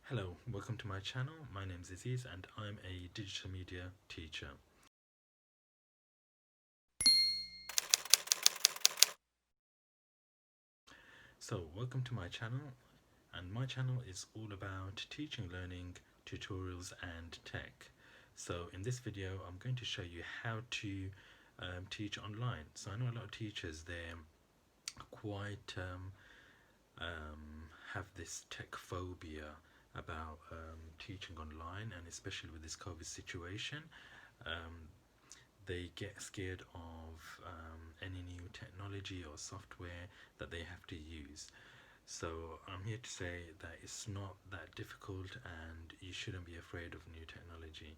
Hello, welcome to my channel. My name is Aziz and I'm a digital media teacher. So, welcome to my channel, and my channel is all about teaching, learning, tutorials, and tech. So, in this video, I'm going to show you how to teach online. So, I know a lot of teachers they're quite have this tech phobia about teaching online, and especially with this COVID situation. Um, they get scared of any new technology or software that they have to use. So I'm here to say that it's not that difficult and you shouldn't be afraid of new technology.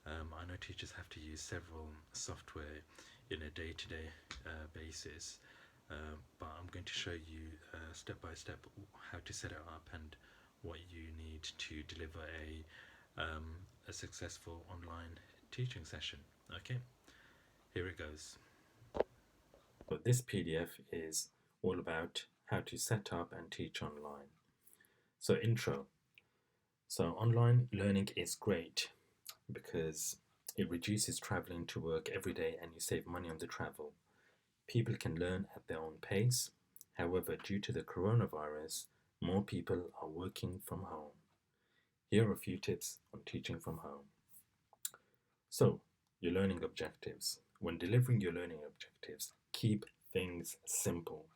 I know teachers have to use several software in a day-to-day basis, but I'm going to show you step by step how to set it up and what you need to deliver a successful online teaching session. Okay, here it goes. But this PDF is all about how to set up and teach online. So intro. So online learning is great because it reduces traveling to work every day and you save money on the travel. People can learn at their own pace. However, due to the coronavirus, more people are working from home. Here are a few tips on teaching from home. So, your learning objectives. When delivering your learning objectives, keep things simple.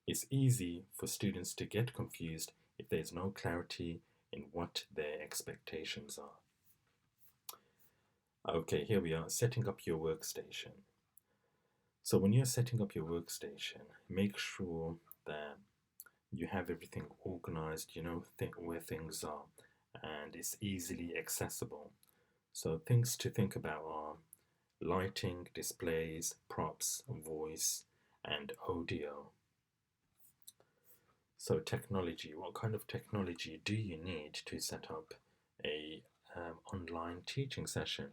It's easy for students to get confused if there's no clarity in what their expectations are. Okay, here we are, setting up your workstation. So when you're setting up your workstation, make sure that you have everything organized, you know where things are, and it's easily accessible. So things to think about are lighting, displays, props, voice, and audio. So technology, what kind of technology do you need to set up a online teaching session?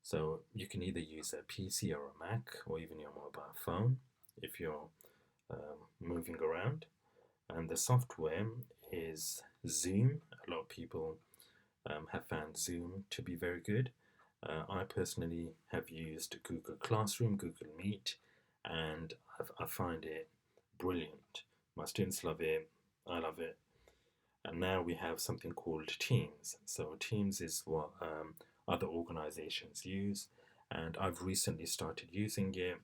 So you can either use a PC or a Mac or even your mobile phone if you're moving around. And the software is Zoom. A lot of people have found Zoom to be very good. I personally have used Google Classroom, Google Meet, and I find it brilliant. My students love it, I love it. And now we have something called Teams. So Teams is what other organizations use, and I've recently started using it,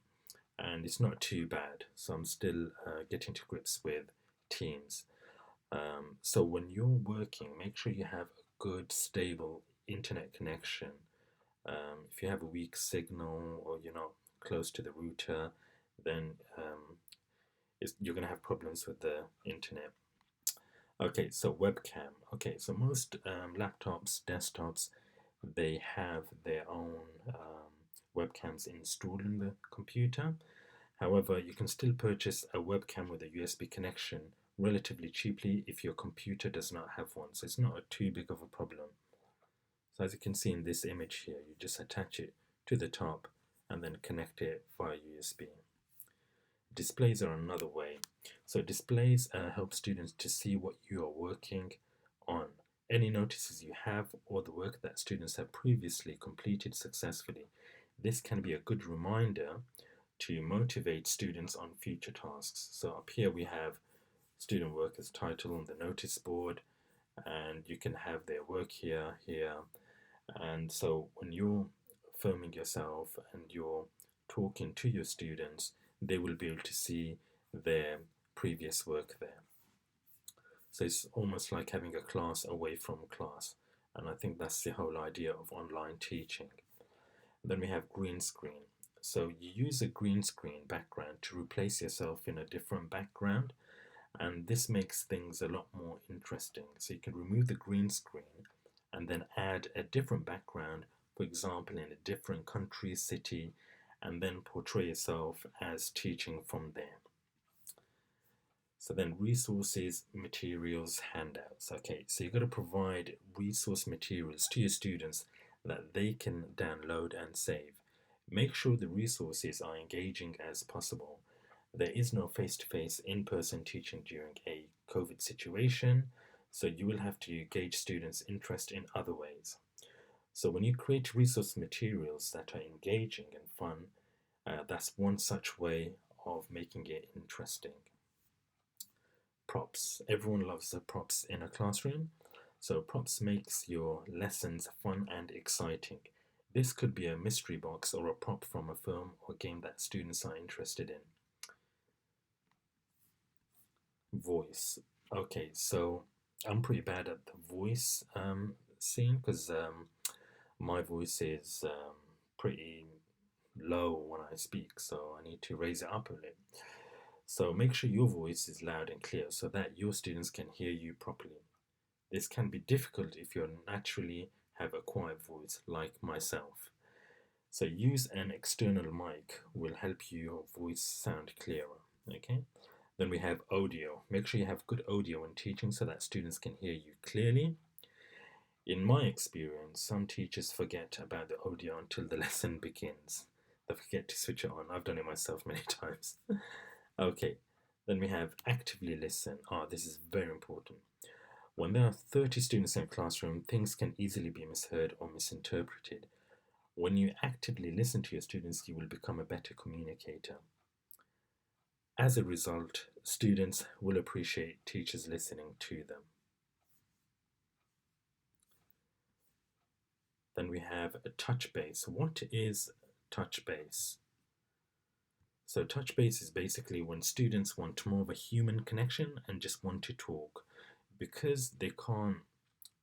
and it's not too bad. So I'm still getting to grips with Teams. So when you're working, make sure you have a good, stable internet connection. If you have a weak signal or you're not close to the router, then you're going to have problems with the internet. Okay, so webcam. Okay, so most laptops, desktops, they have their own webcams installed in the computer. However, you can still purchase a webcam with a USB connection relatively cheaply if your computer does not have one. So it's not too big of a problem. So as you can see in this image here, you just attach it to the top and then connect it via USB. Displays are another way. So displays help students to see what you are working on, any notices you have, or the work that students have previously completed successfully. This can be a good reminder to motivate students on future tasks. So up here we have student work as title on the notice board, and you can have their work here, and so when you're filming yourself and you're talking to your students, they will be able to see their previous work there. So it's almost like having a class away from class, and I think that's the whole idea of online teaching. Then we have green screen. So you use a green screen background to replace yourself in a different background, and this makes things a lot more interesting. So you can remove the green screen and then add a different background, for example, in a different country, city, and then portray yourself as teaching from there. So then resources, materials, handouts. Okay, so you've got to provide resource materials to your students that they can download and save. Make sure the resources are engaging as possible. There is no face-to-face in-person teaching during a COVID situation, So you will have to gauge students' interest in other ways. So when you create resource materials that are engaging and fun, that's one such way of making it interesting. Props. Everyone loves the props in a classroom. So props makes your lessons fun and exciting. This could be a mystery box or a prop from a film or game that students are interested in. Voice. Okay, so I'm pretty bad at the voice scene because my voice is pretty low when I speak, so I need to raise it up a little. So make sure your voice is loud and clear so that your students can hear you properly. This can be difficult if you naturally have a quiet voice like myself. So use an external mic will help your voice sound clearer. Okay? Then we have audio. Make sure you have good audio when teaching so that students can hear you clearly. In my experience, some teachers forget about the audio until the lesson begins. They forget to switch it on. I've done it myself many times. Okay, then we have actively listen. This is very important. When there are 30 students in a classroom, things can easily be misheard or misinterpreted. When you actively listen to your students, you will become a better communicator. As a result, students will appreciate teachers listening to them. Then we have a touch base. What is touch base? So touch base is basically when students want more of a human connection and just want to talk. Because they can't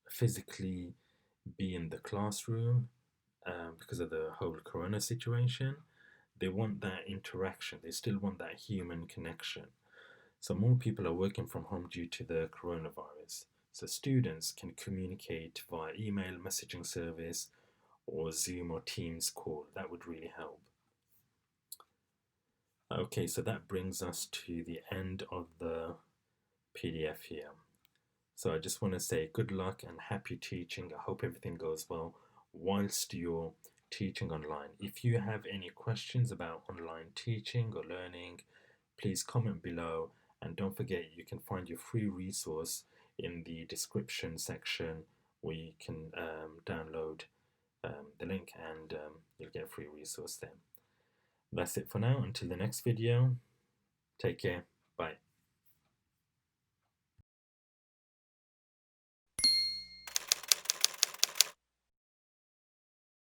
physically be in the classroom because of the whole corona situation, they want that interaction. They still want that human connection. So more people are working from home due to the coronavirus. So students can communicate via email, messaging service, or Zoom or Teams call. That would really help. Okay, so that brings us to the end of the PDF here. So I just want to say good luck and happy teaching. I hope everything goes well whilst you're teaching online. If you have any questions about online teaching or learning, please comment below, and don't forget you can find your free resource in the description section where you can download the link and you'll get a free resource there. That's it for now. Until the next video, take care. Bye.